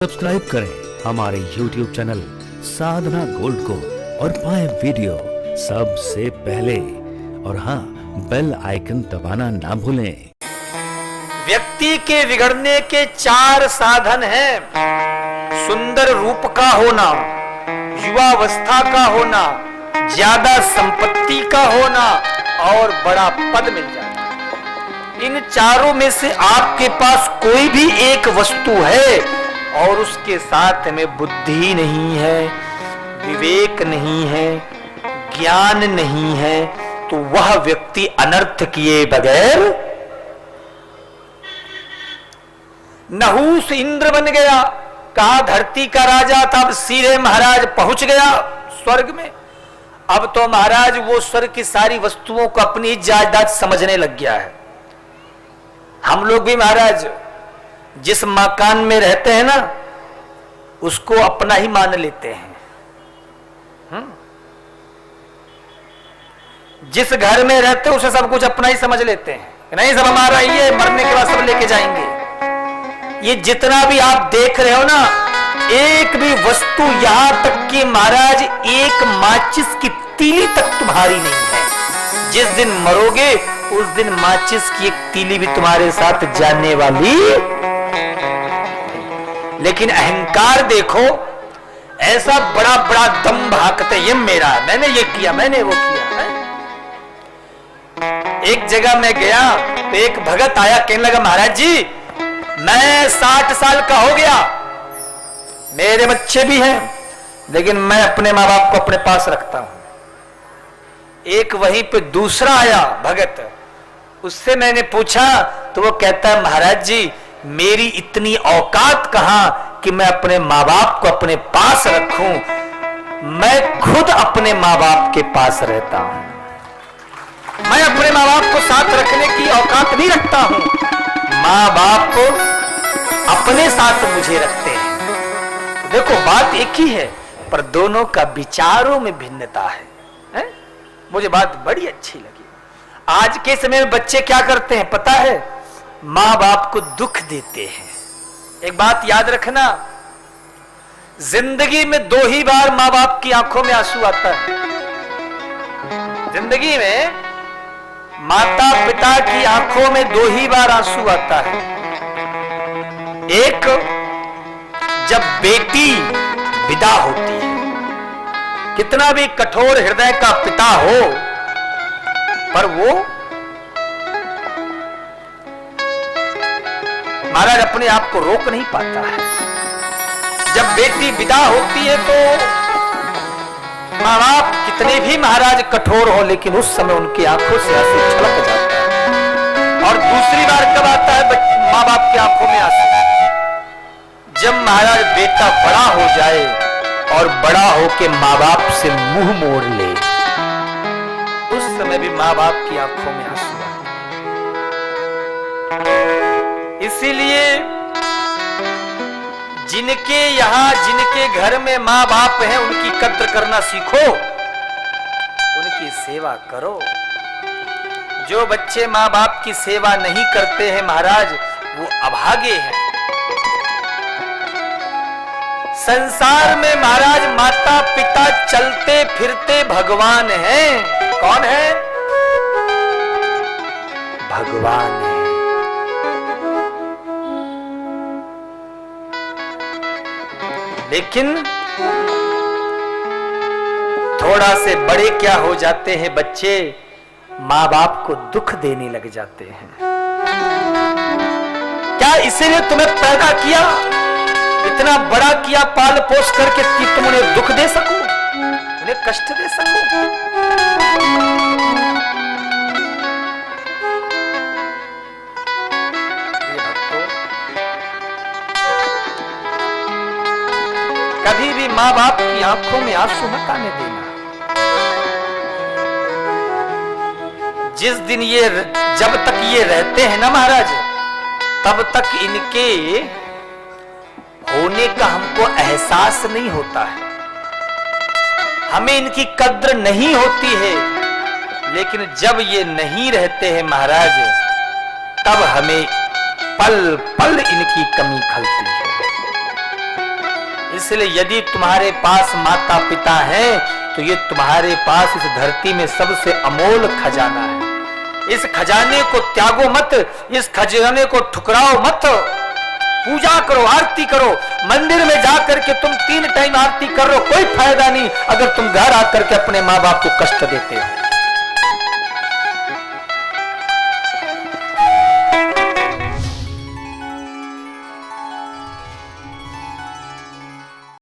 Subscribe करें हमारे YouTube channel साधना gold को और पाएं वीडियो सबसे पहले। और हाँ, बेल आइकन दबाना ना भूलें। व्यक्ति के बिगड़ने के 4 साधन हैं। सुंदर रूप का होना, युवावस्था का होना, ज्यादा संपत्ति का होना और बड़ा पद मिल जाना। इन चारों में से आपके पास कोई भी एक वस्तु है और उसके साथ में बुद्धि नहीं है, विवेक नहीं है, ज्ञान नहीं है, तो वह व्यक्ति अनर्थ किए बगैर नहुस इंद्र बन गया। कहा धरती का राजा था, अब सीधे महाराज पहुंच गया स्वर्ग में। अब तो महाराज वो स्वर्ग की सारी वस्तुओं को अपनी जायदाद समझने लग गया है। हम लोग भी महाराज जिस मकान में रहते हैं ना, उसको अपना ही मान लेते हैं। जिस घर में रहते हैं उसे सब कुछ अपना ही समझ लेते हैं। नहीं, सब हमारा ही है, मरने के बाद सब लेके जाएंगे। ये जितना भी आप देख रहे हो ना, एक भी वस्तु, यहां तक कि महाराज एक माचिस की तीली तक तुम्हारी नहीं है। जिस दिन मरोगे उस दिन माचिस की एक तीली भी तुम्हारे साथ जाने वाली। लेकिन अहंकार देखो, ऐसा बड़ा बड़ा दम भागते, ये मेरा, मैंने ये किया, मैंने वो किया है। एक जगह मैं गया तो एक भगत आया, कहने लगा महाराज जी मैं 60 साल का हो गया, मेरे बच्चे भी हैं, लेकिन मैं अपने माँ बाप को अपने पास रखता हूं। एक वहीं पे दूसरा आया भगत, उससे मैंने पूछा तो वो कहता है महाराज जी मेरी इतनी औकात कहां कि मैं अपने माँ बाप को अपने पास रखूं, मैं खुद अपने माँ बाप के पास रहता हूं। मैं अपने माँ बाप को साथ रखने की औकात नहीं रखता हूं, माँ बाप को अपने साथ मुझे रखते हैं। देखो बात एक ही है, पर दोनों का विचारों में भिन्नता है? मुझे बात बड़ी अच्छी लगी। आज के समय में बच्चे क्या करते हैं पता है? माँ बाप को दुख देते हैं। एक बात याद रखना, जिंदगी में 2 ही बार माँ बाप की आंखों में आंसू आता है। जिंदगी में माता पिता की आंखों में 2 ही बार आंसू आता है। एक जब बेटी विदा होती है, कितना भी कठोर हृदय का पिता हो, पर वो महाराज अपने आप को रोक नहीं पाता है। जब बेटी विदा होती है तो माँ बाप कितने भी महाराज कठोर हो, लेकिन उस समय उनकी आंखों से आंसू छलक जाता है। और दूसरी बार कब आता है माँ बाप की आंखों में आंसू? जब महाराज बेटा बड़ा हो जाए और बड़ा होके माँ बाप से मुंह मोड़ ले, उस समय भी माँ बाप की आंखों में आंसू आते हैं। इसीलिए जिनके घर में माँ बाप हैं उनकी कद्र करना सीखो, उनकी सेवा करो। जो बच्चे माँ बाप की सेवा नहीं करते हैं महाराज, वो अभागे हैं। संसार में महाराज माता पिता चलते फिरते भगवान हैं। कौन है? भगवान है। लेकिन थोड़ा से बड़े क्या हो जाते हैं बच्चे, माँ बाप को दुख देने लग जाते हैं। क्या इसीलिए तुम्हें पैदा किया, इतना बड़ा किया पाल पोस करके कि तुम उन्हें दुख दे सको, उन्हें कष्ट दे सको? कभी भी माँ बाप की आंखों में आंसू मत आने देना। जिस दिन जब तक ये रहते हैं ना महाराज, तब तक इनके होने का हमको एहसास नहीं होता है, हमें इनकी कद्र नहीं होती है। लेकिन जब ये नहीं रहते हैं महाराज, तब हमें पल पल इनकी कमी खलती है। इसलिए यदि तुम्हारे पास माता पिता हैं तो ये तुम्हारे पास इस धरती में सबसे अमोल खजाना है। इस खजाने को त्यागो मत, इस खजाने को ठुकराओ मत। पूजा करो, आरती करो। मंदिर में जाकर के तुम 3 टाइम आरती कर रहे हो, कोई फायदा नहीं अगर तुम घर आकर के अपने माँ बाप को कष्ट देते हो।